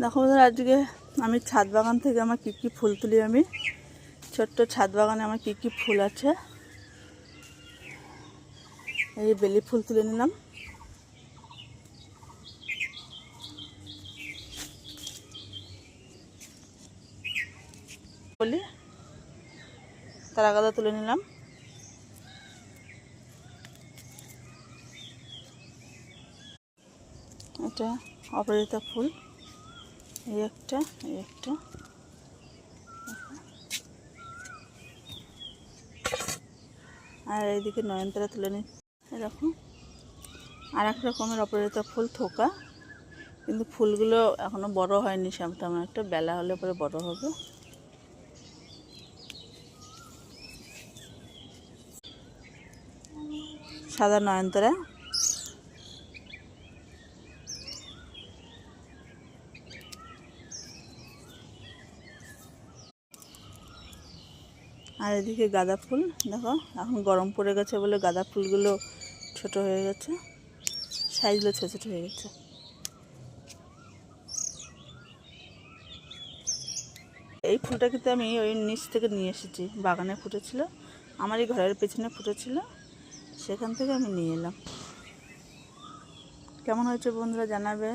দেখো বন্ধুরা, আজকে আমি ছাদ বাগান থেকে আমার কী কী ফুল তুলি। আমি ছোট্ট ছাদ বাগানে আমার কী কী ফুল আছে। এই বেলি ফুল তুলে নিলাম, বলি তারা গাঁদা তুলে নিলাম, এটা অপরাজিতা ফুল, এই একটা, এই একটা, আর এইদিকে নয়নতারা তুলে নিই। এরকম আর এক রকমের অপরাজিতা ফুল, থোকা, কিন্তু ফুলগুলো এখনো বড় হয়নি, তেমন একটা, বেলা হলে পরে বড় হবে। সাদা নয়নতারা, আর এদিকে গাঁদা ফুল। দেখো এখন গরম পড়ে গেছে বলে গাঁদা ফুলগুলো ছোট হয়ে গেছে, সাইজগুলো ছোটো ছোটো হয়ে গেছে। এই ফুলটা কিন্তু আমি ওই নিচ থেকে নিয়ে এসেছি, বাগানে ফুটেছিল, আমারই ঘরের পেছনে ফুটেছিল, সেখান থেকে আমি নিয়ে এলাম। কেমন হয়েছে বন্ধুরা জানাবে।